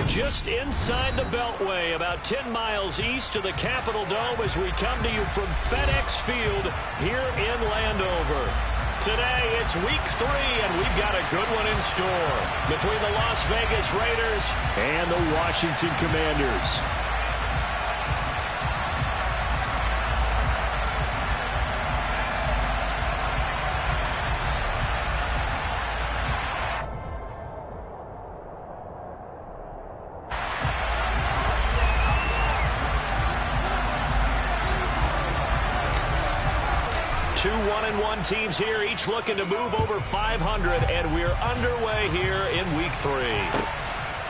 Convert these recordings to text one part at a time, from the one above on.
Just inside the Beltway, about 10 miles east of the Capitol Dome as we come to you from FedEx Field here in Landover. Today, it's week 3, and we've got a good one in store between the Las Vegas Raiders and the Washington Commanders. Two 1-1 teams here, each looking to move over 500, and we're underway here in week 3.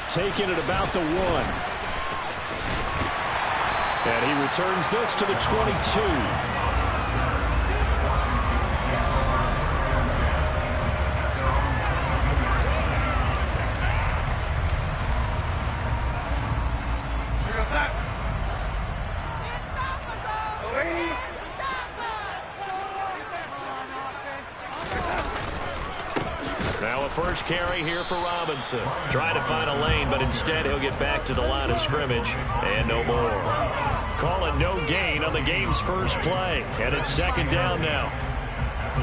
Taking it about the 1. And he returns this to the 22. First carry here for Robinson. Trying to find a lane, but instead he'll get back to the line of scrimmage and no more. Call it no gain on the game's first play, and it's second down now.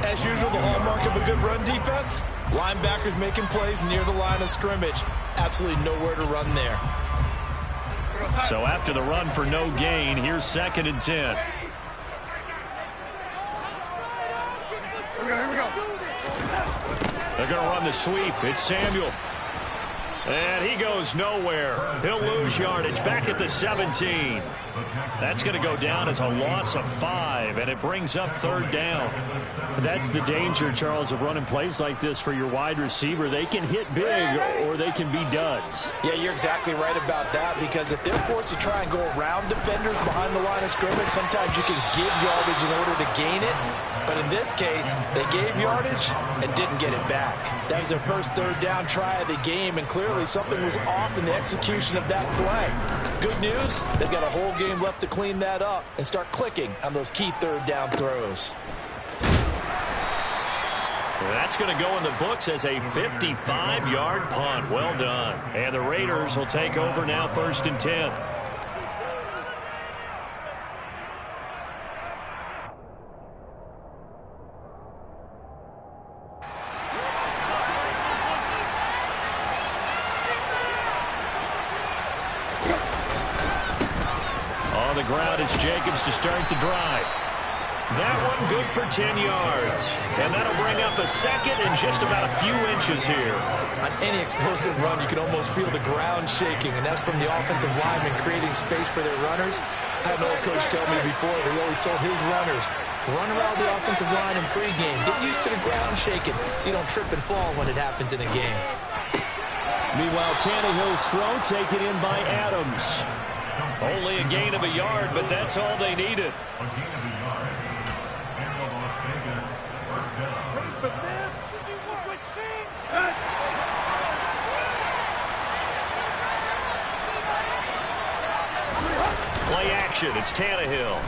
As usual, the hallmark of a good run defense, linebackers making plays near the line of scrimmage. Absolutely nowhere to run there. So after the run for no gain, here's 2nd and 10. Here we go. They're going to run the sweep. It's Samuel. And he goes nowhere. He'll lose yardage back at the 17. That's going to go down as a loss of 5, and it brings up 3rd down. That's the danger, Charles, of running plays like this for your wide receiver. They can hit big or they can be duds. Yeah, you're exactly right about that, because if they're forced to try and go around defenders behind the line of scrimmage, sometimes you can give yardage in order to gain it. But in this case, they gave yardage and didn't get it back. That was their first 3rd down try of the game, and clearly something was off in the execution of that play. Good news, they've got a whole game left to clean that up and start clicking on those key 3rd down throws. That's going to go in the books as a 55-yard punt. Well done. And the Raiders will take over now, 1st and 10. On the ground, it's Jacobs to start the drive. That one good for 10 yards. And that'll bring up a 2nd and just about a few inches here. On any explosive run, you can almost feel the ground shaking, and that's from the offensive linemen creating space for their runners. I had an old coach tell me before that he always told his runners, run around the offensive line in pregame. Get used to the ground shaking so you don't trip and fall when it happens in a game. Meanwhile, Tannehill's throw taken in by Adams. Only a gain of a yard, but that's all they needed. Play action. It's Tannehill.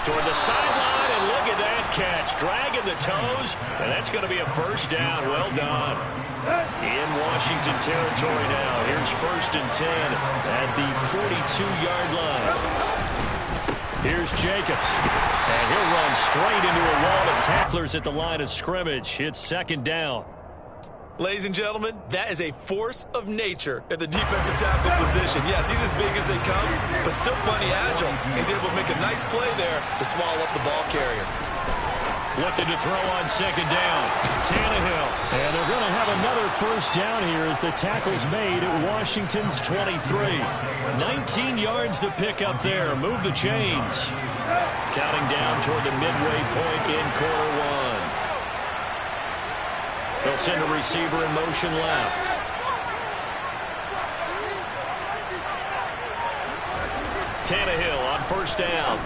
Toward the sideline, and look at that catch. Dragging the toes, and that's going to be a 1st down. Well done. In Washington territory now. Here's 1st and 10 at the 42-yard line. Here's Jacobs. And he'll run straight into a wall of tacklers at the line of scrimmage. It's 2nd down. Ladies and gentlemen, that is a force of nature at the defensive tackle position. Yes, he's as big as they come, but still plenty agile. He's able to make a nice play there to small up the ball carrier. Looking to throw on 2nd down. Tannehill. And they're going to have another 1st down here as the tackle's made at Washington's 23. 19 yards to pick up there. Move the chains. Counting down toward the midway point in quarter 1. They'll send a receiver in motion left. Tannehill on 1st down.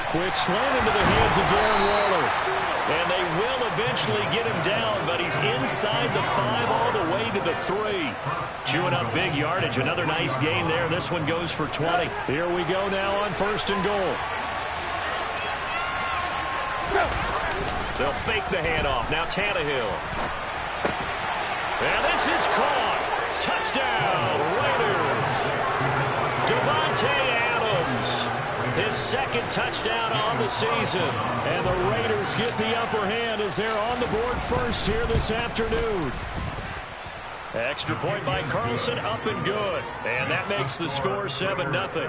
Quick slant into the hands of Darren Waller. And they will eventually get him down, but he's inside the 5 all the way to the 3. Chewing up big yardage. Another nice gain there. This one goes for 20. Here we go now on 1st and goal. They'll fake the handoff. Now Tannehill. And this is caught. Touchdown, Raiders. Devontae Adams, his second touchdown on the season. And the Raiders get the upper hand as they're on the board first here this afternoon. Extra point by Carlson, up and good. And that makes the score 7-0.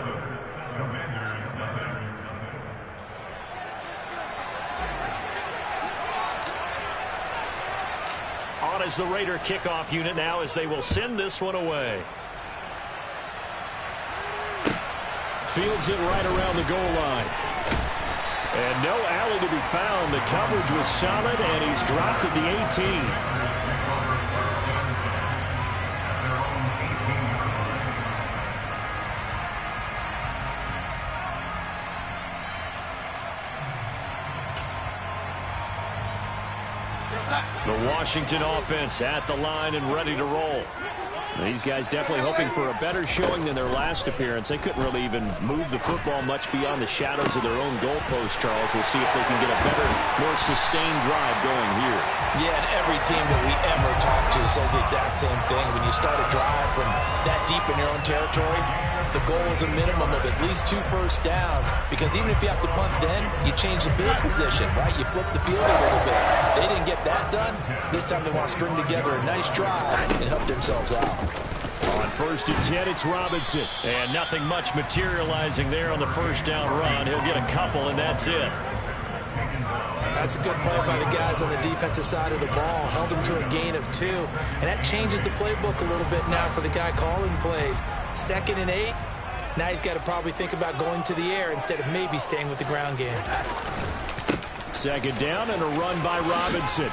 On as the Raider kickoff unit now as they will send this one away. Fields it right around the goal line. And no alley to be found. The coverage was solid, and he's dropped at the 18. The Washington offense at the line and ready to roll. These guys definitely hoping for a better showing than their last appearance. They couldn't really even move the football much beyond the shadows of their own goalpost, Charles. We'll see if they can get a better, more sustained drive going here. Yeah, and every team that we ever talk to says the exact same thing. When you start a drive from that deep in your own territory, the goal is a minimum of at least 2 first downs, because even if you have to punt then, you change the field position, right? You flip the field a little bit. They didn't get that done. This time they want to string together a nice drive and help themselves out. On 1st and 10, it's Robinson. And nothing much materializing there on the first down run. He'll get a couple, and that's it. That's a good play by the guys on the defensive side of the ball. Held him to a gain of 2. And that changes the playbook a little bit now for the guy calling plays. 2nd and 8. Now he's got to probably think about going to the air instead of maybe staying with the ground game. 2nd down and a run by Robinson.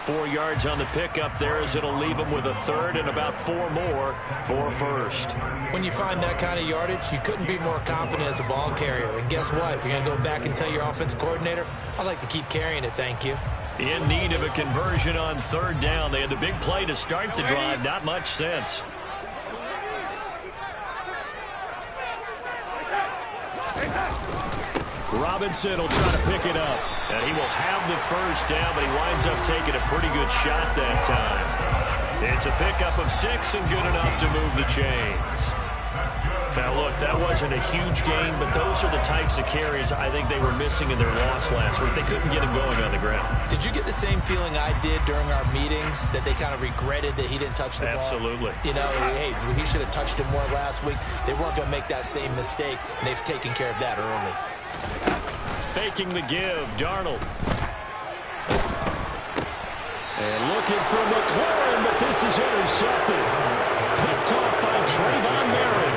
4 yards on the pickup there as it'll leave him with a 3rd and about 4 more for first. When you find that kind of yardage, you couldn't be more confident as a ball carrier. And guess what? You're going to go back and tell your offensive coordinator, I'd like to keep carrying it, thank you. In need of a conversion on 3rd down. They had the big play to start the drive. Not much sense. Robinson will try to pick it up. And he will have the first down, but he winds up taking a pretty good shot that time. It's a pickup of 6 and good enough to move the chains. Now, look, that wasn't a huge gain, but those are the types of carries I think they were missing in their loss last week. They couldn't get him going on the ground. Did you get the same feeling I did during our meetings, that they kind of regretted that he didn't touch the ball? Absolutely. You know, hey, he should have touched it more last week. They weren't going to make that same mistake, and they've taken care of that early. Faking the give, Darnold. And looking for McLaurin, but this is intercepted. Picked off by Trayvon Merritt.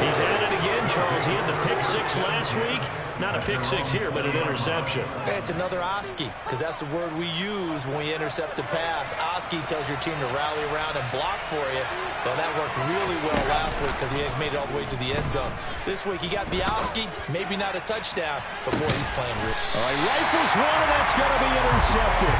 He's at it again, Charles. He had the pick 6 last week. Not a pick 6 here, but an interception. Hey, it's another Oski, because that's the word we use when we intercept a pass. Oski tells your team to rally around and block for you. Well, that worked really well last week because he had made it all the way to the end zone. This week, he got the Oski, maybe not a touchdown, but boy, he's playing real. All right, rifles one, and that's going to be intercepted.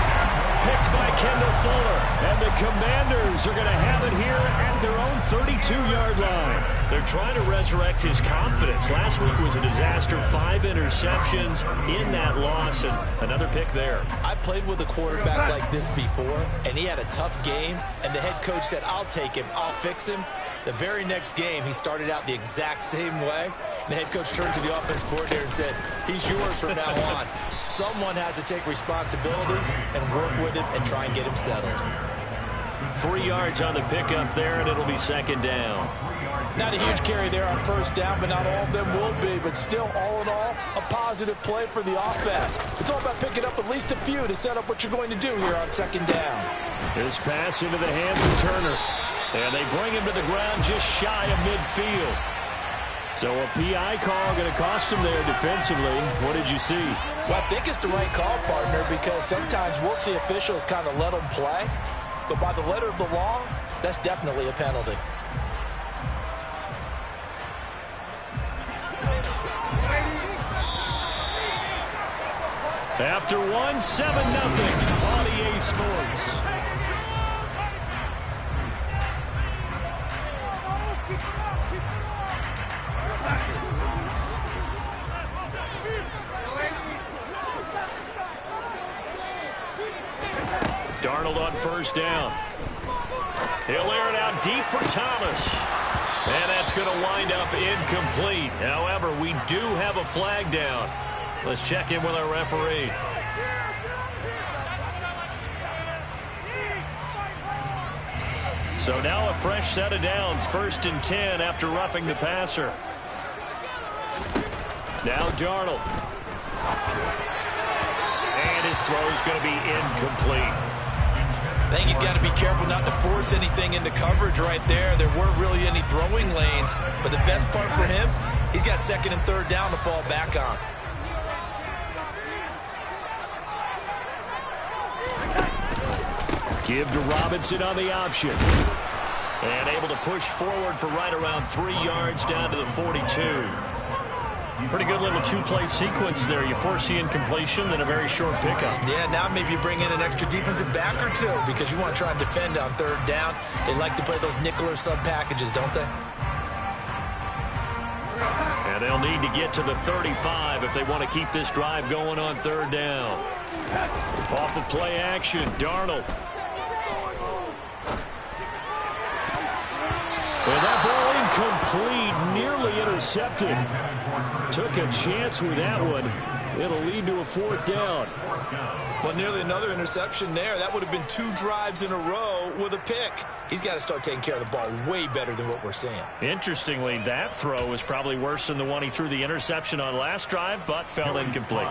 Picked by Kendall Fuller. And the Commanders are going to have it here at their own 32-yard line. They're trying to resurrect his confidence. Last week was a disaster. 5 interceptions in that loss, and another pick there. I played with a quarterback like this before, and he had a tough game, and the head coach said, I'll take him, I'll fix him. The very next game, he started out the exact same way. And the head coach turned to the offense coordinator and said, he's yours from now on. Someone has to take responsibility and work with him and try and get him settled. 3 yards on the pickup there, and it'll be 2nd down. Not a huge carry there on 1st down, but not all of them will be. But still, all in all, a positive play for the offense. It's all about picking up at least a few to set up what you're going to do here on 2nd down. This pass into the hands of Turner. And they bring him to the ground just shy of midfield. So a PI call going to cost him there defensively. What did you see? Well, I think it's the right call, partner, because sometimes we'll see officials kind of let them play. But by the letter of the law, that's definitely a penalty. After 1, 7-0 on EA Sports. Darnold on first down. He'll air it out deep for Thomas. And that's going to wind up incomplete. However, we do have a flag down. Let's check in with our referee. So now a fresh set of downs. 1st and 10 after roughing the passer. Now Darnold. And his throw is going to be incomplete. I think he's got to be careful not to force anything into coverage right there. There weren't really any throwing lanes. But the best part for him, he's got 2nd and 3rd down to fall back on. Give to Robinson on the option. And able to push forward for right around 3 yards down to the 42. Pretty good little two-play sequence there. You force the incompletion, then a very short pickup. Yeah, now maybe you bring in an extra defensive back or two because you want to try and defend on 3rd down. They like to play those nickel or sub packages, don't they? And they'll need to get to the 35 if they want to keep this drive going on 3rd down. Off of play action, Darnold. And that ball incomplete, nearly intercepted. Took a chance with that one. It'll lead to a 4th down. Well, nearly another interception there. That would have been 2 drives in a row with a pick. He's got to start taking care of the ball way better than what we're seeing. Interestingly, that throw was probably worse than the one he threw the interception on last drive, but fell incomplete.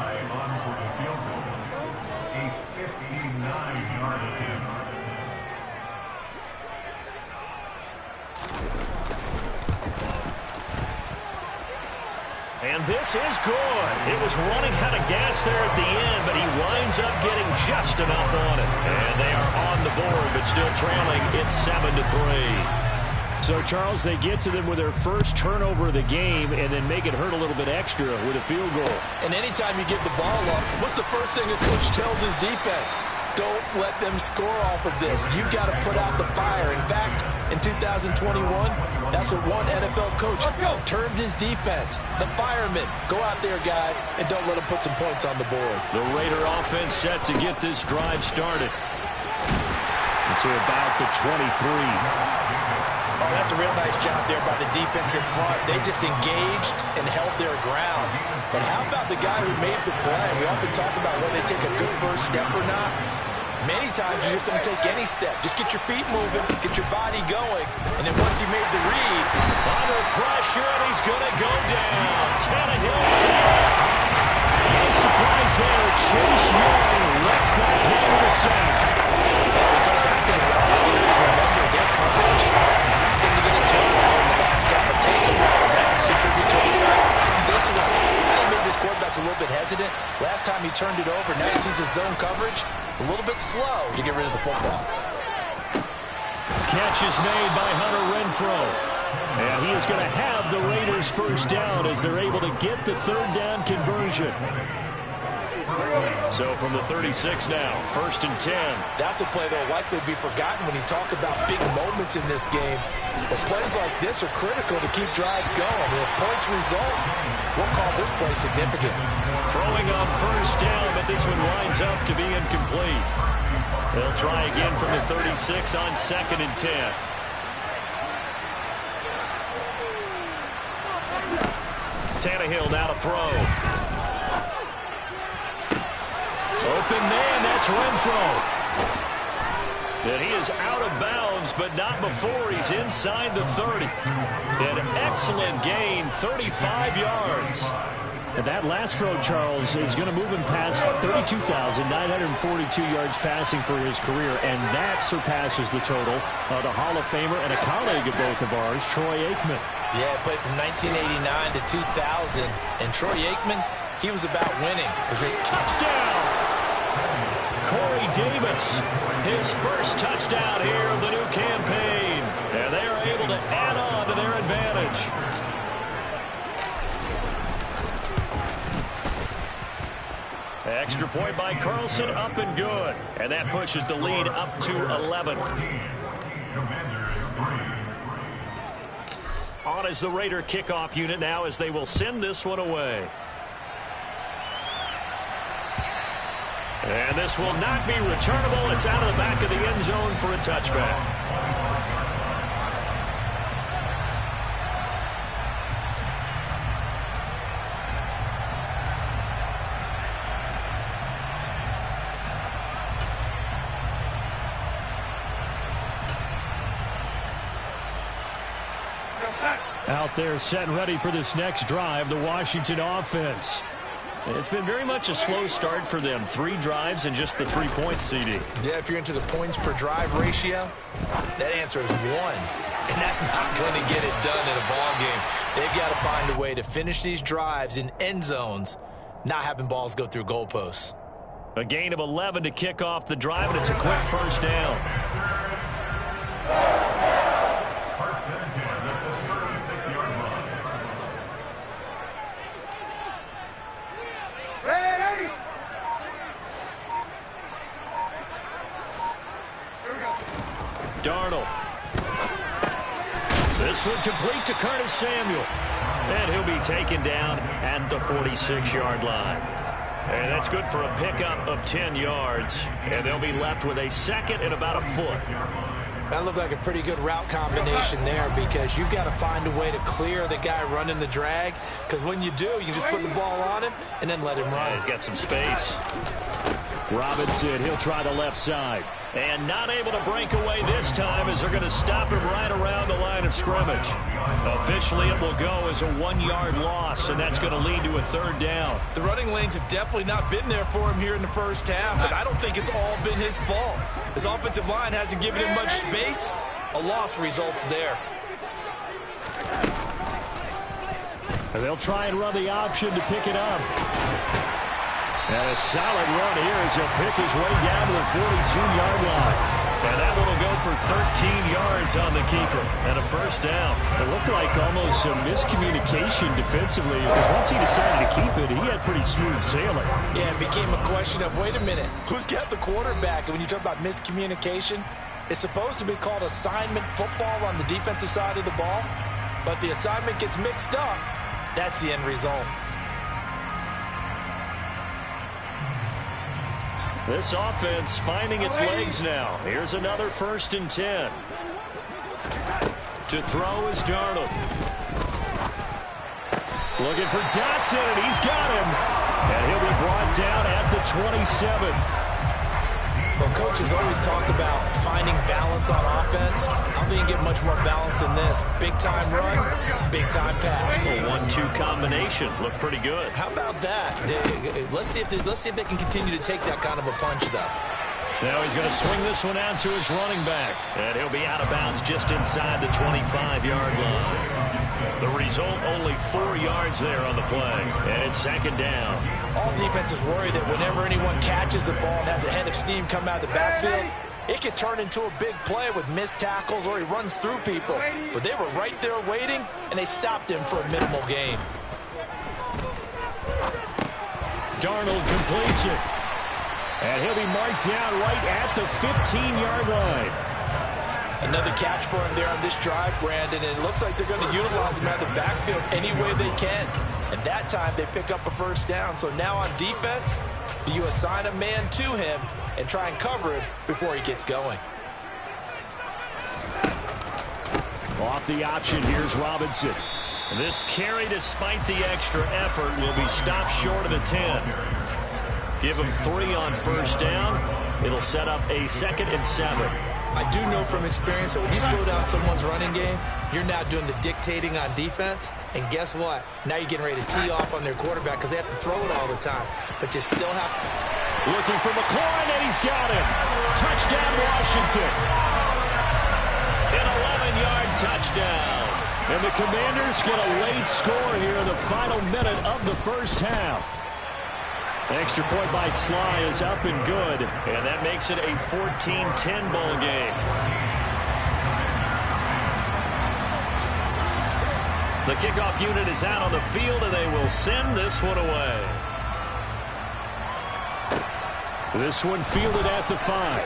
And this is good. It was running out of gas there at the end, but he winds up getting just enough on it. And they are on the board, but still trailing. It's 7-3. So, Charles, they get to them with their first turnover of the game and then make it hurt a little bit extra with a field goal. And anytime you give the ball up, what's the first thing a coach tells his defense? Don't let them score off of this. You've got to put out the fire. In fact, in 2021, that's what one NFL coach termed his defense. The firemen. Go out there, guys, and don't let them put some points on the board. The Raider offense set to get this drive started. It's about the 23. Oh, that's a real nice job there by the defense in front. They just engaged and held their ground. But how about the guy who made the play? We often talk about whether they take a good first step or not. Many times you just don't take any step. Just get your feet moving, get your body going, and then once he made the read, under pressure, and he's going to go down. Tannehill sacked. No surprise there. Chase Young lets that play to the sack. If we go back to the last series, remember their coverage happened to get a turnover in the back down the takeaway. That contributed to a sack. This one, I think maybe this quarterback's a little bit hesitant. Last time he turned it over, now he sees his zone coverage. A little bit slow to get rid of the football. Catch is made by Hunter Renfrow. And he is going to have the Raiders first down as they're able to get the 3rd down conversion. So from the 36 now, 1st and 10. That's a play that will likely be forgotten when you talk about big moments in this game. But plays like this are critical to keep drives going. If points result, we'll call this play significant. Throwing on first down, but this one winds up to be incomplete. They'll try again from the 36 on 2nd and 10. Tannehill now to throw. Open man, that's Renfrow. And he is out of bounds, but not before he's inside the 30. An excellent gain, 35 yards. And that last throw, Charles, is going to move him past 32,942 yards passing for his career, and that surpasses the total of the Hall of Famer and a colleague of both of ours, Troy Aikman. Yeah, played from 1989 to 2000, and Troy Aikman, he was about winning. Touchdown! Corey Davis, his first touchdown here of the new campaign. And they are able to add on to their advantage. Extra point by Carlson, up and good. And that pushes the lead up to 11. On is the Raider kickoff unit now as they will send this one away. And this will not be returnable. It's out of the back of the end zone for a touchback. Out there set and ready for this next drive, the Washington offense. It's been very much a slow start for them. 3 drives and just the 3 points, CD. Yeah, if you're into the points per drive ratio, that answer is 1. And that's not going to get it done in a ball game. They've got to find a way to finish these drives in end zones, not having balls go through goalposts. A gain of 11 to kick off the drive, and it's a quick first down. Darnold. This one complete to Curtis Samuel. And he'll be taken down at the 46-yard line. And that's good for a pickup of 10 yards. And they'll be left with a second and about a foot. That looked like a pretty good route combination there because you've got to find a way to clear the guy running the drag. Because when you do, you just put the ball on him and then let him run. Yeah, he's got some space. Robinson, he'll try the left side. And not able to break away this time as they're going to stop him right around the line of scrimmage. Officially, it will go as a 1-yard loss, and that's going to lead to a third down. The running lanes have definitely not been there for him here in the first half, and I don't think it's all been his fault. His offensive line hasn't given him much space. A loss results there. And they'll try and run the option to pick it up. And a solid run here as he'll pick his way down to the 42-yard line. And that one will go for 13 yards on the keeper and a first down. It looked like almost some miscommunication defensively because once he decided to keep it, he had pretty smooth sailing. Yeah, it became a question of, wait a minute, who's got the quarterback? And when you talk about miscommunication, it's supposed to be called assignment football on the defensive side of the ball, but the assignment gets mixed up. That's the end result. This offense finding its legs now. Here's another 1st and 10. To throw is Darnold. Looking for Dotson, and he's got him. And he'll be brought down at the 27. Well, coaches always talk about finding balance on offense. I don't think you get much more balance than this. Big-time run, big-time pass. A 1-2 combination. Looked pretty good. How about that? Let's see if they can continue to take that kind of a punch, though. Now he's going to swing this one out to his running back. And he'll be out of bounds just inside the 25-yard line. The result, only 4 yards there on the play. And it's second down. All defenses worry that whenever anyone catches the ball and has a head of steam come out of the backfield, it could turn into a big play with missed tackles or he runs through people. But they were right there waiting, and they stopped him for a minimal gain. Darnold completes it. And he'll be marked down right at the 15-yard line. Another catch for him there on this drive, Brandon, and it looks like they're going to utilize him out of the backfield any way they can. And that time they pick up a first down. So now on defense, do you assign a man to him and try and cover him before he gets going? Off the option, here's Robinson. This carry, despite the extra effort, will be stopped short of the 10. Give him 3 on first down. It'll set up a 2nd and 7. I do know from experience that when you slow down someone's running game, you're now doing the dictating on defense. And guess what? Now you're getting ready to tee off on their quarterback because they have to throw it all the time. But you still have to. Looking for McLaurin, and he's got him. Touchdown, Washington. An 11-yard touchdown. And the Commanders get a late score here in the final minute of the first half. Extra point by Sly is up and good. And that makes it a 14-10 ball game. The kickoff unit is out on the field, and they will send this one away. This one fielded at the 5.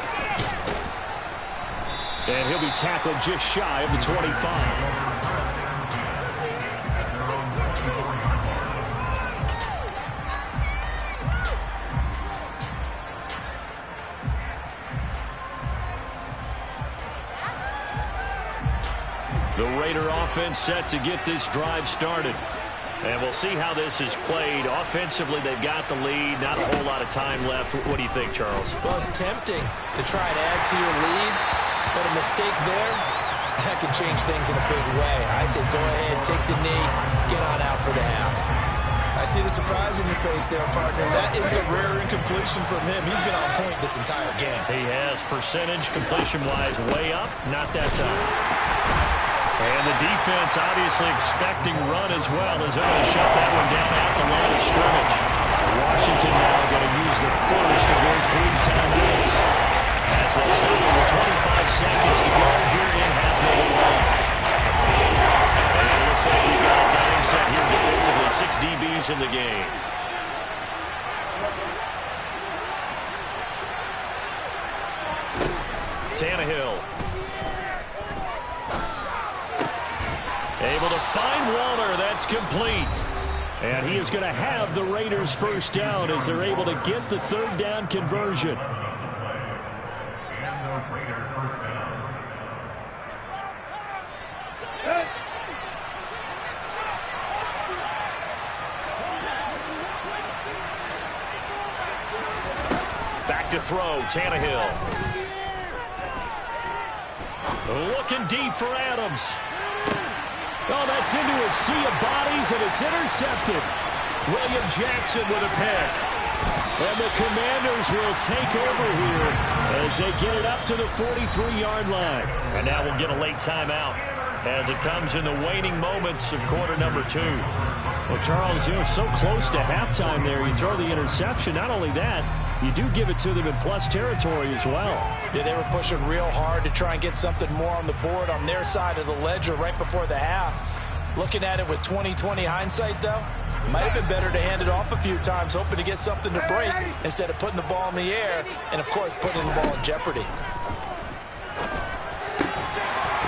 And he'll be tackled just shy of the 25. The Raider offense set to get this drive started. And we'll see how this is played. Offensively, they've got the lead. Not a whole lot of time left. What do you think, Charles? Well, it's tempting to try and add to your lead, but a mistake there, that could change things in a big way. I say go ahead, take the knee, get on out for the half. I see the surprise in your face there, partner. That is a rare incompletion from him. He's been on point this entire game. He has. Percentage completion-wise way up. Not that time. And the defense obviously expecting run as well as they're going to shut that one down at the line of scrimmage. Washington now going to use the first of their 3 timeouts as they stop with 25 seconds to go here in half number 1. And it looks like we've got a dime set here defensively. 6 DBs in the game. Tannehill. Able to find Waller. That's complete. And he is going to have the Raiders first down as they're able to get the 3rd down conversion. Back to throw, Tannehill. Looking deep for Adams. Oh, that's into a sea of bodies, and it's intercepted. William Jackson with a pick. And the Commanders will take over here as they get it up to the 43-yard line. And now we'll get a late timeout as it comes in the waning moments of quarter number 2. Well, Charles, so close to halftime there. You throw the interception. Not only that, you do give it to them in plus territory as well. Yeah, they were pushing real hard to try and get something more on the board on their side of the ledger right before the half. Looking at it with 20/20 hindsight, though, might have been better to hand it off a few times, hoping to get something to break instead of putting the ball in the air and, of course, putting the ball in jeopardy.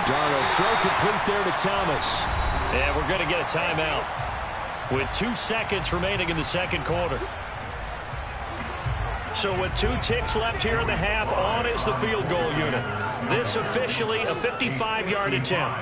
Darnold throw complete there to Thomas. And we're going to get a timeout with 2 seconds remaining in the second quarter. So with 2 ticks left here in the half, on is the field goal unit. This officially a 55-yard attempt.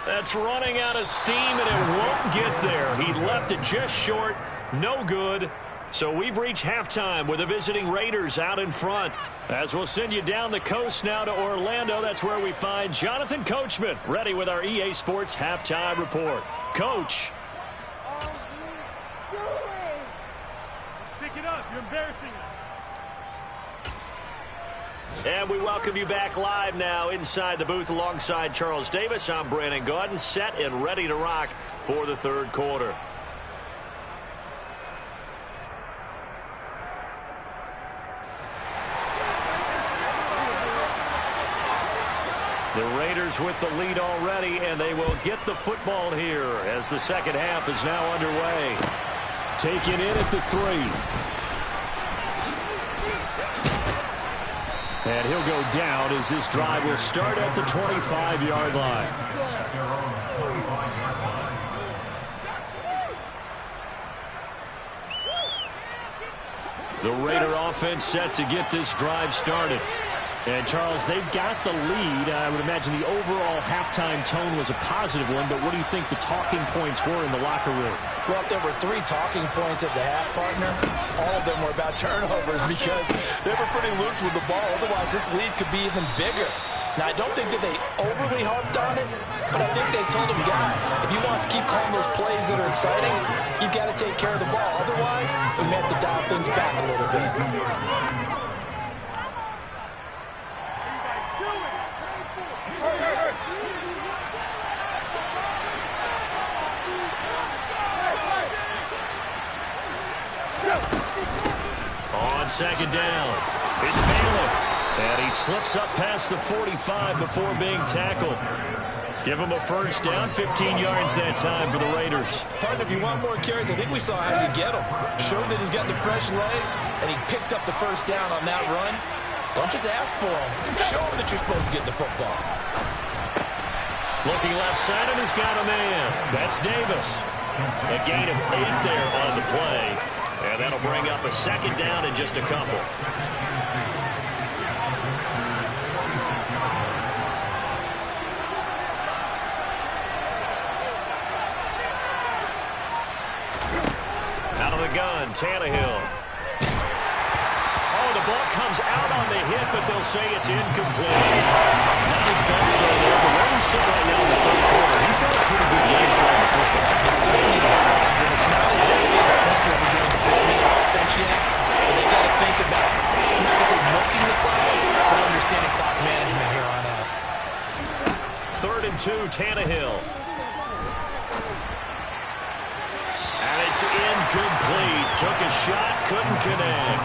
That's running out of steam, and it won't get there. He left it just short. No good. So we've reached halftime with the visiting Raiders out in front. As we'll send you down the coast now to Orlando, that's where we find Jonathan Coachman ready with our EA Sports halftime report. Coach. Pick it up. You're embarrassing us. And we welcome you back live now inside the booth alongside Charles Davis. I'm Brandon Gaudin, set and ready to rock for the third quarter. The Raiders with the lead already, and they will get the football here as the second half is now underway. Taken in at the 3. And he'll go down as this drive will start at the 25-yard line. The Raider offense set to get this drive started. And, Charles, they've got the lead. I would imagine the overall halftime tone was a positive one, but what do you think the talking points were in the locker room? Well, if there were 3 talking points at the half, partner, all of them were about turnovers because they were pretty loose with the ball. Otherwise, this lead could be even bigger. Now, I don't think that they overly harped on it, but I think they told them, guys, if you want to keep calling those plays that are exciting, you've got to take care of the ball. Otherwise, we may have to dial things back a little bit. On second down, it's Bailey. And he slips up past the 45 before being tackled. Give him a first down, 15 yards that time for the Raiders. Partner, if you want more carries, I think we saw how you get him. Showed that he's got the fresh legs, and he picked up the first down on that run. Don't just ask for him. Show him that you're supposed to get the football. Looking left side, and he's got a man. That's Davis. A gain of 8 there on the play. And that'll bring up a second down in just a couple. Out of the gun, Tannehill. Oh, the ball comes out on the hit, but they'll say it's incomplete. Not his best throw there, but where he's sitting right now in the third quarter, he's got a pretty good game throwing the football. He certainly has, and it's not exactly the point where we're doing the 4-minute offense yet, but they got to think about, I'm not going to say milking the clock, but understanding clock management here on out. 3rd and 2, Tannehill. And it's incomplete. Took a shot, couldn't connect.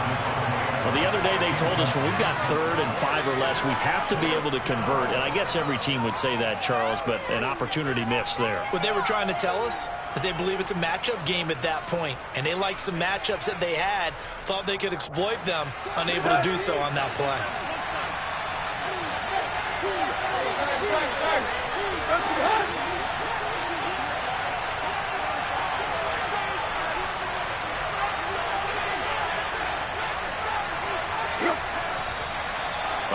Well, the other day they told us when we've got 3rd and 5 or less, we have to be able to convert. And I guess every team would say that, Charles, but an opportunity missed there. What they were trying to tell us is they believe it's a matchup game at that point. And they liked some matchups that they had, thought they could exploit them, unable to do so on that play.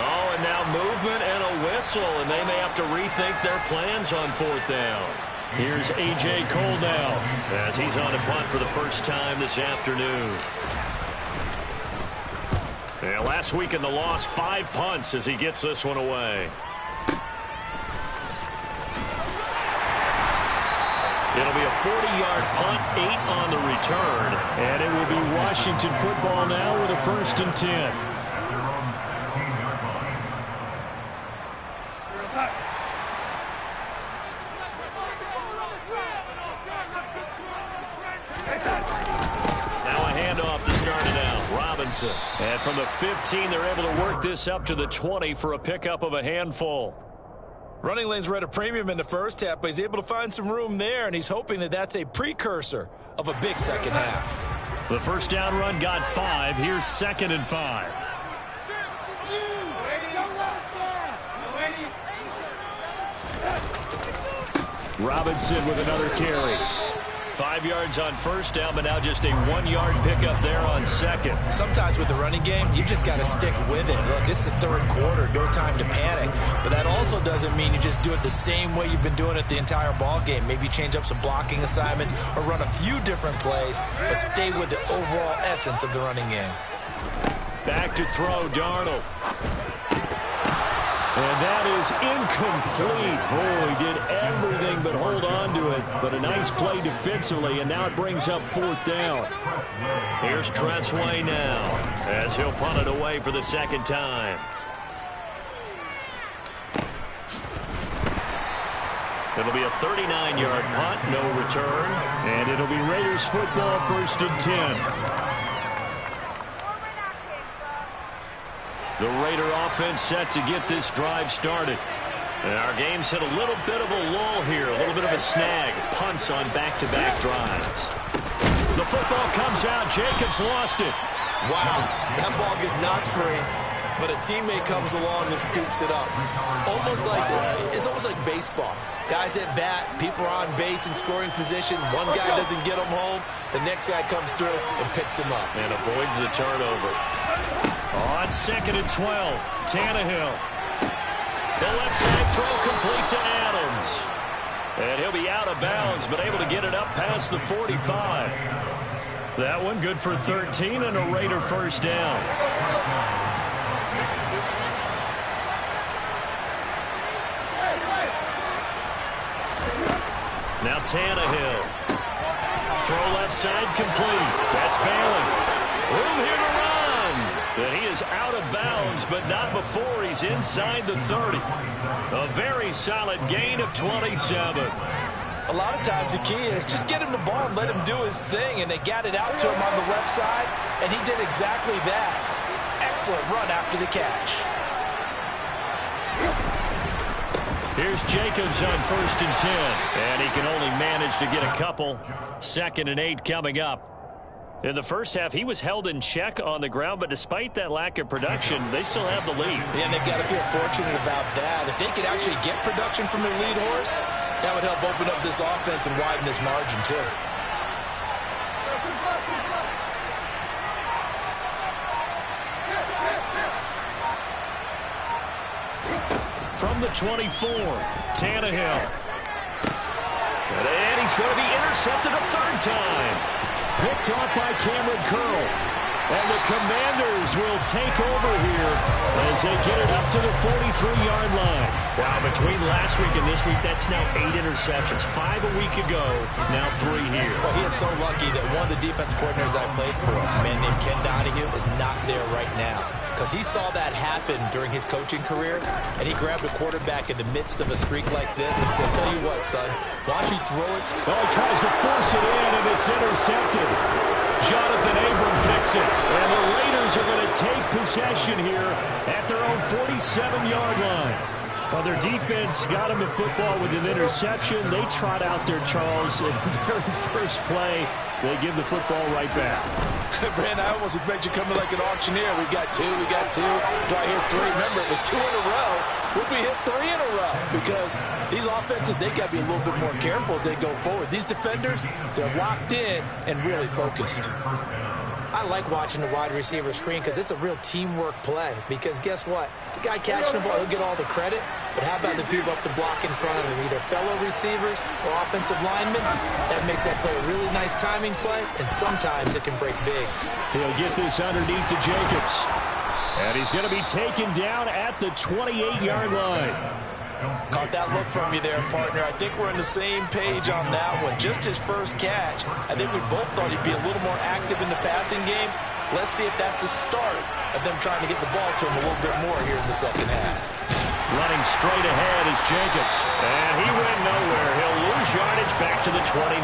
Oh, and now movement and a whistle, and they may have to rethink their plans on 4th down. Here's A.J. Cole now as he's on a punt for the first time this afternoon. And last week in the loss, 5 punts as he gets this one away. It'll be a 40-yard punt, 8 on the return. And it will be Washington football now with a 1st and 10. And from the 15, they're able to work this up to the 20 for a pickup of a handful. Running lanes were at a premium in the first half, but he's able to find some room there, and he's hoping that that's a precursor of a big second half. The first down run got 5. Here's 2nd and 5. Robinson with another carry. 5 yards on first down, but now just a 1-yard pickup there on 2nd. Sometimes with the running game, you just got to stick with it. Look, it's the 3rd quarter, no time to panic. But that also doesn't mean you just do it the same way you've been doing it the entire ball game. Maybe change up some blocking assignments or run a few different plays, but stay with the overall essence of the running game. Back to throw, Darnold. And that is incomplete. Oh, he did everything but hold on to it. But a nice play defensively, and now it brings up 4th down. Here's Tressway now as he'll punt it away for the 2nd time. It'll be a 39-yard punt, no return. And it'll be Raiders football, 1st and 10. The Raider offense set to get this drive started. And our game's hit a little bit of a lull here, a little bit of a snag. Punts on back-to-back drives. The football comes out. Jacobs lost it. Wow, that ball gets knocked free, but a teammate comes along and scoops it up. It's almost like baseball. Guys at bat, people are on base in scoring position. One guy doesn't get him home. The next guy comes through and picks him up. And avoids the turnover. On 2nd and 12, Tannehill. The left side throw complete to Adams. And he'll be out of bounds, but able to get it up past the 45. That one good for 13 and a Raider first down. Now Tannehill. Throw left side complete. That's Bailey. Room here to run. And he is out of bounds, but not before he's inside the 30. A very solid gain of 27. A lot of times the key is just get him the ball and let him do his thing, and they got it out to him on the left side, and he did exactly that. Excellent run after the catch. Here's Jacobs on 1st and 10, and he can only manage to get a couple. 2nd and 8 coming up. In the first half, he was held in check on the ground, but despite that lack of production, they still have the lead. Yeah, and they've got to feel fortunate about that. If they could actually get production from their lead horse, that would help open up this offense and widen this margin, too. from the 24. Tannehill. And he's going to be intercepted a third time. Picked off by Cameron Curl. And the Commanders will take over here as they get it up to the 43-yard line. Wow, between last week and this week, that's now 8 interceptions. 5 a week ago, now 3 here. Well, he is so lucky that one of the defense coordinators I played for, a man named Ken Donahue, is not there right now. Because he saw that happen during his coaching career, and he grabbed a quarterback in the midst of a streak like this and said, tell you what, son, why don't you throw it? Oh, he tries to force it in, and it's intercepted. Jonathan Abram picks it. And the Raiders are going to take possession here at their own 47-yard line. Well, their defense got him a football with an interception. They trot out there, Charles, in the very first play. They give the football right back. Brandon, I almost expect you coming like an auctioneer. We got two. Do I hear three? Remember, it was 2 in a row. Would we hit 3 in a row? Because these offenses, they got to be a little bit more careful as they go forward. These defenders, they're locked in and really focused. I like watching the wide receiver screen because it's a real teamwork play. Because guess what? The guy catching the ball, he'll get all the credit. But how about the people up to block in front of him, either fellow receivers or offensive linemen? That makes that play a really nice timing play, and sometimes it can break big. He'll get this underneath to Jacobs. And he's going to be taken down at the 28-yard line. Caught that look from you there, partner. I think we're on the same page on that one. Just his first catch. I think we both thought he'd be a little more active in the passing game. Let's see if that's the start of them trying to get the ball to him a little bit more here in the second half. Running straight ahead is Jacobs. And he went nowhere. He'll lose yardage back to the 29.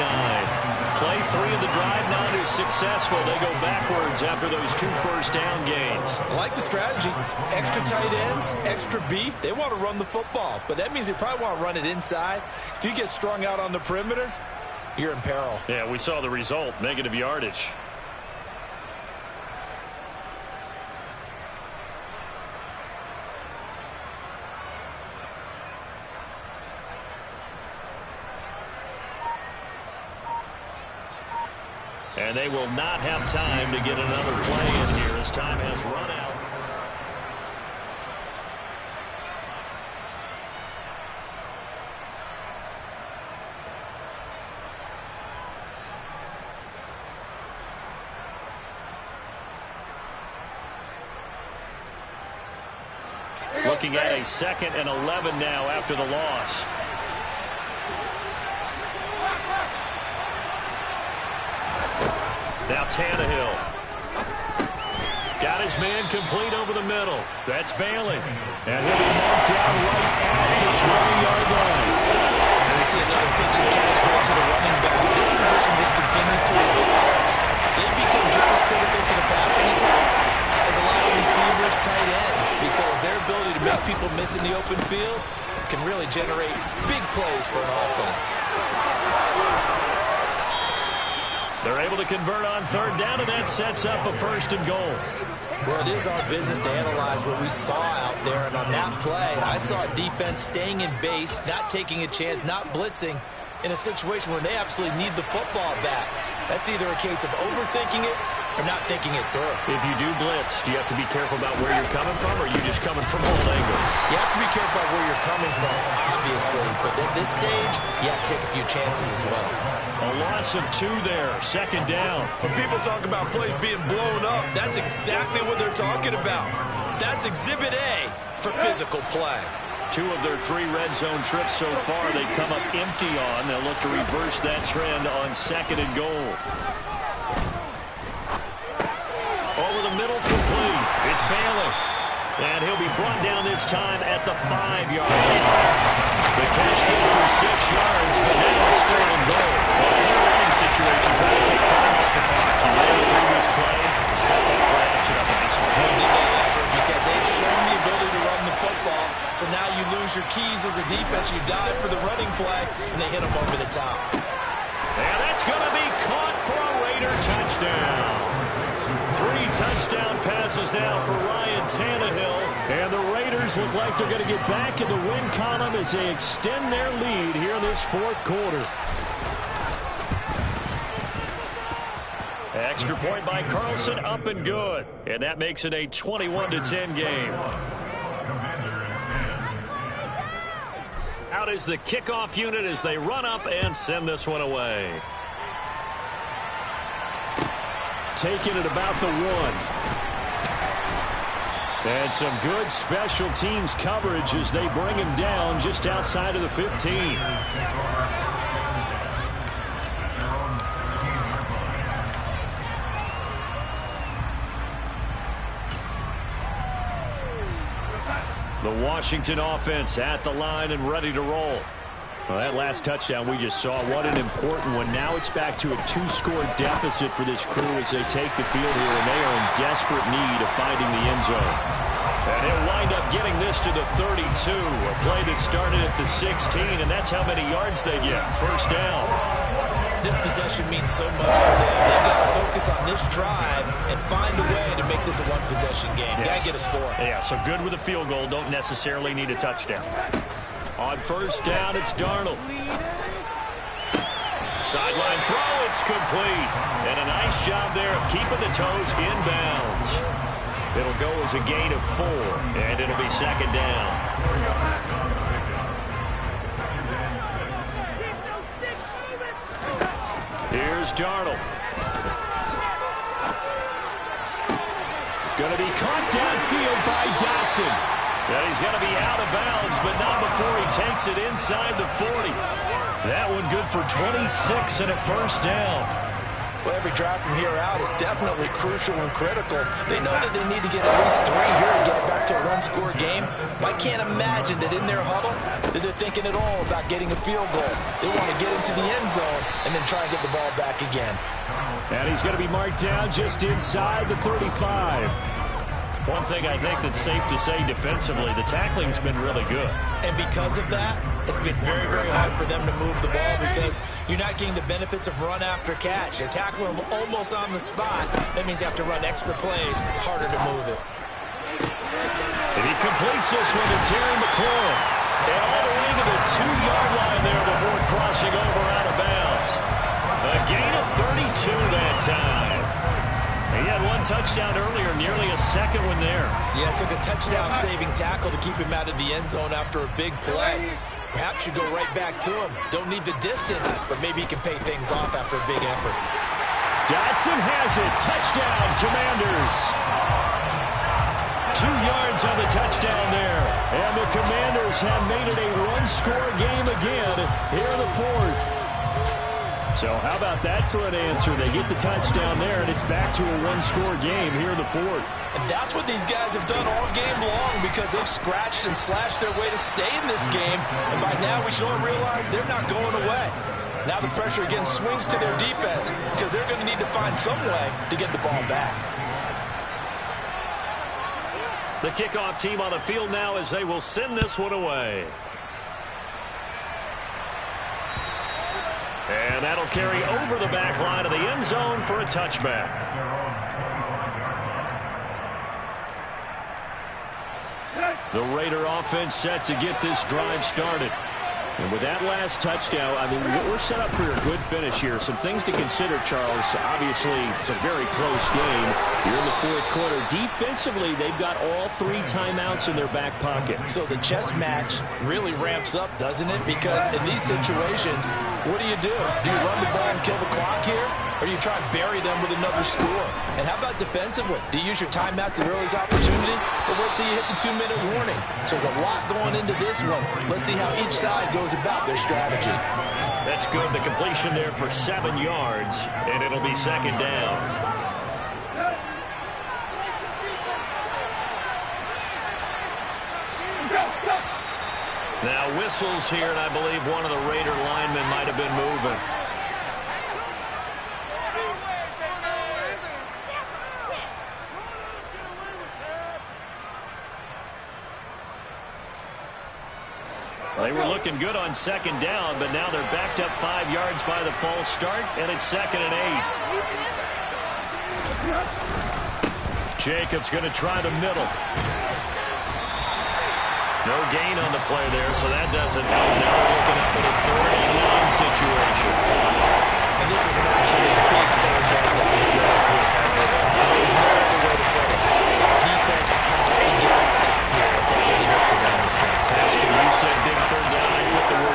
Play 3 of the drive not is successful. They go backwards after those 2 first-down gains. I like the strategy. Extra tight ends, extra beef. They want to run the football, but that means they probably want to run it inside. If you get strung out on the perimeter, you're in peril. Yeah, we saw the result, negative yardage. And they will not have time to get another play in here as time has run out. Looking at a 2nd and 11 now after the loss. Now Tannehill. Got his man complete over the middle. That's Bailey. And he'll be knocked down right at the 20-yard line. And we see another pitch and catch there to the running back. This position just continues to evolve. They become just as critical to the passing attack as a lot of receivers, tight ends, because their ability to make people miss in the open field can really generate big plays for an offense. They're able to convert on 3rd down, and that sets up a 1st and goal. Well, it is our business to analyze what we saw out there, and on that play, I saw a defense staying in base, not taking a chance, not blitzing in a situation where they absolutely need the football back. That's either a case of overthinking it or not thinking it through. If you do blitz, do you have to be careful about where you're coming from, or are you just coming from all angles? You have to be careful about where you're coming from, obviously, but at this stage, you have to take a few chances as well. A loss of 2 there, 2nd down. When people talk about plays being blown up, that's exactly what they're talking about. That's Exhibit A for physical play. 2 of their 3 red zone trips so far, they've come up empty on. They'll look to reverse that trend on 2nd and goal. Over the middle, complete. It's Bailey. And he'll be brought down this time at the 5-yard line. The catch good for 6 yards, but now it's 3rd and goal. A clear running situation, trying to take time off the clock. He ran the previous play, set that play action up nicely. No, did they ever, because they've shown the ability to run the football. So now you lose your keys as a defense. You dive for the running play, and they hit them over the top. And that's going to be caught for a Raider touchdown. 3 touchdown passes now for Ryan Tannehill. And the Raiders look like they're going to get back in the win column as they extend their lead here in this 4th quarter. Extra point by Carlson, up and good. And that makes it a 21-10 game. out is the kickoff unit as they run up and send this one away. Taking it about the 1. And some good special teams coverage as they bring him down just outside of the 15. The Washington offense at the line and ready to roll. Well, that last touchdown we just saw, what an important one. Now it's back to a 2-score deficit for this crew as they take the field here, and they are in desperate need of finding the end zone. And he'll wind up getting this to the 32, a play that started at the 16, and that's how many yards they get. First down. This possession means so much for them. They've got to focus on this drive and find a way to make this a one-possession game. Yes. Got to get a score. Yeah, so good with a field goal. Don't necessarily need a touchdown. On first down, it's Darnold. Sideline throw, it's complete. And a nice job there of keeping the toes inbounds. It'll go as a gain of 4, and it'll be second down. Here's Darnold. Going to be caught downfield by Dotson. And he's going to be out of bounds, but not before he takes it inside the 40. That one good for 26 and a first down. Well, every drive from here out is definitely crucial and critical. They know that they need to get at least 3 here to get it back to a one-score game. But I can't imagine that in their huddle that they're thinking at all about getting a field goal. They want to get into the end zone and then try and get the ball back again. And he's going to be marked down just inside the 35. One thing I think that's safe to say defensively, the tackling's been really good. And because of that, it's been very, very hard for them to move the ball because you're not getting the benefits of run after catch. You're tackling them almost on the spot. That means you have to run extra plays, harder to move it. And he completes this one to Terry McLaurin. And all the way to the 2-yard line there before crossing over out of bounds. A gain of 32 that time. He had one touchdown earlier, nearly a second one there. Yeah, it took a touchdown-saving tackle to keep him out of the end zone after a big play. Perhaps you go right back to him. Don't need the distance, but maybe he can pay things off after a big effort. Dotson has it. Touchdown, Commanders. 2 yards on the touchdown there. And the Commanders have made it a one-score game again here in the 4th. So how about that for an answer? They get the touchdown there, and it's back to a one-score game here in the 4th. And that's what these guys have done all game long because they've scratched and slashed their way to stay in this game. And by now, we should all realize they're not going away. Now the pressure again swings to their defense because they're going to need to find some way to get the ball back. The kickoff team on the field now as they will send this one away. And that'll carry over the back line of the end zone for a touchback. The Raider offense set to get this drive started. And with that last touchdown, I mean, we're set up for a good finish here. Some things to consider, Charles. Obviously, it's a very close game. You're in the 4th quarter. Defensively, they've got all 3 timeouts in their back pocket. So the chess match really ramps up, doesn't it? Because in these situations, what do? Do you run the ball and kill the clock here? Or do you try and bury them with another score? And how about defensively? Do you use your timeouts at earliest opportunity? Or wait till you hit the 2-minute warning? So there's a lot going into this one. Let's see how each side goes about their strategy. That's good. The completion there for 7 yards, and it'll be second down. Now whistles here, and I believe one of the Raider linemen might have been moving. They were looking good on second down, but now they're backed up 5 yards by the false start, and it's 2nd and 8. Jacobs going to try the middle. No gain on the play there, so that doesn't help. Now they're looking up at a 3rd and 9 situation. And this is an absolutely big 3rd down that's been set up here. There's no other way to put it. The defense has to get a stop here if they're going to hit around this game. Pastor, you said big 3rd down. I put the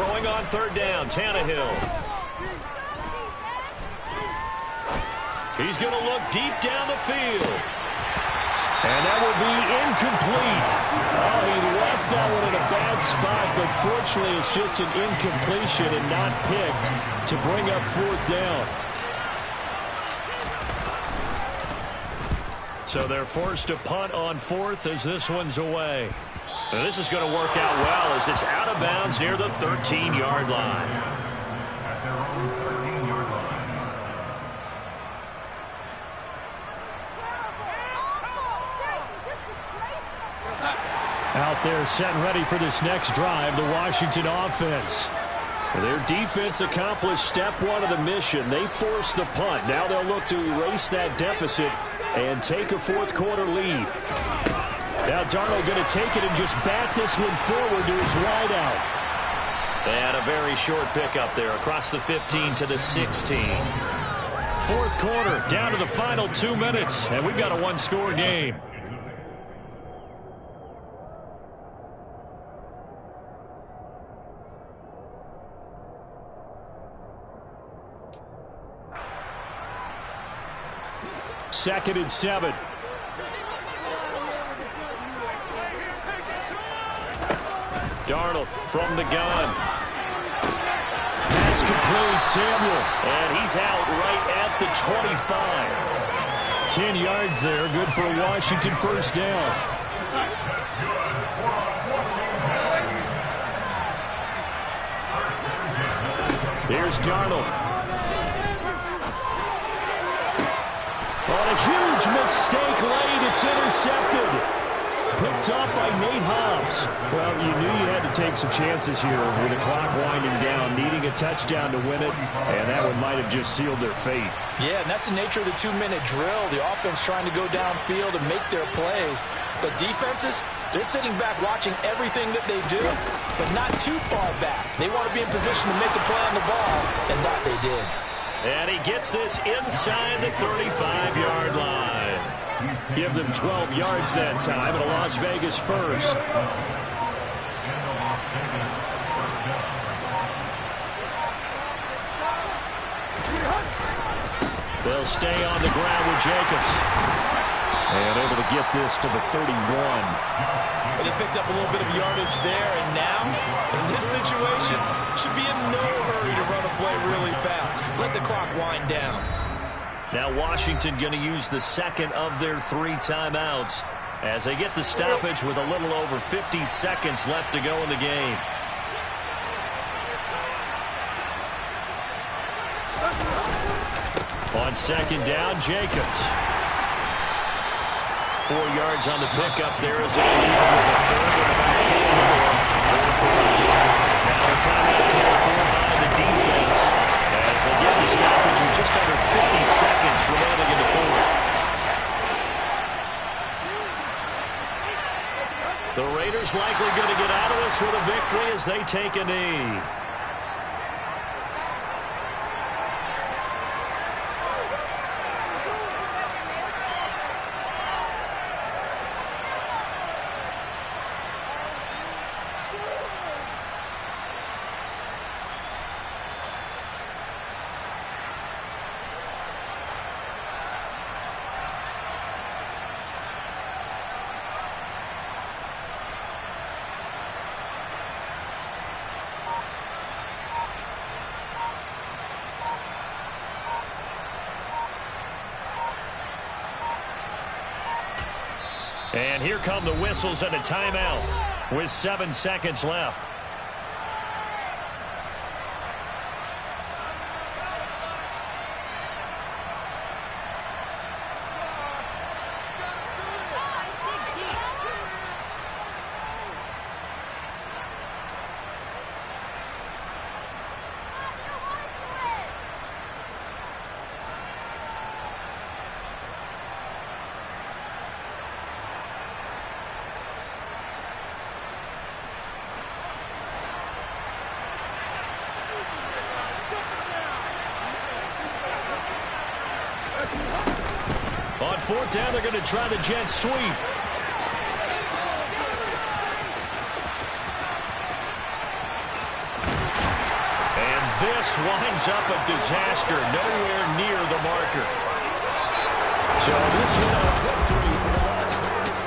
throwing on third down, Tannehill. He's going to look deep down the field. And that will be incomplete. Oh, he left that one in a bad spot, but fortunately it's just an incompletion and not picked to bring up fourth down. So they're forced to punt on fourth as this one's away. And this is going to work out well as it's out of bounds near the 13-yard line. Out there set and ready for this next drive, the Washington offense. Their defense accomplished step one of the mission. They forced the punt. Now they'll look to erase that deficit and take a fourth-quarter lead. Now Darnold going to take it and just back this one forward to his wideout. And a very short pickup there across the 15 to the 16. Fourth quarter, down to the final 2 minutes, and we've got a one-score game. Second and 7. Darnold from the gun. Pass complete, Samuel. And he's out right at the 25. 10 yards there, good for a Washington first down. Here's Darnold. On a huge mistake late, it's intercepted. Picked up by Nate Hobbs. Well, you knew you had to take some chances here with the clock winding down, needing a touchdown to win it, and that one might have just sealed their fate. Yeah, and that's the nature of the 2-minute drill. The offense trying to go downfield and make their plays. But defenses, they're sitting back watching everything that they do, but not too far back. They want to be in position to make a play on the ball, and that they did. And he gets this inside the 35-yard line. Give them 12 yards that time, and a Las Vegas first. They'll stay on the ground with Jacobs. And able to get this to the 31. But they picked up a little bit of yardage there, and now, in this situation, should be in no hurry to run a play really fast. Let the clock wind down. Now Washington going to use the second of their 3 timeouts as they get the stoppage with a little over 50 seconds left to go in the game. On second down, Jacobs. 4 yards on the pickup there as it'll leave him with a third and about 4 more for the first. Now a timeout called for by the defense as they get the stoppage with just under 50 seconds remaining in the fourth. The Raiders likely going to get out of this with a victory as they take a knee. And here come the whistles and a timeout with 7 seconds left. On fourth down, they're going to try the jet sweep. This winds up a disaster, nowhere near the marker. So this is a victory for the Las Vegas.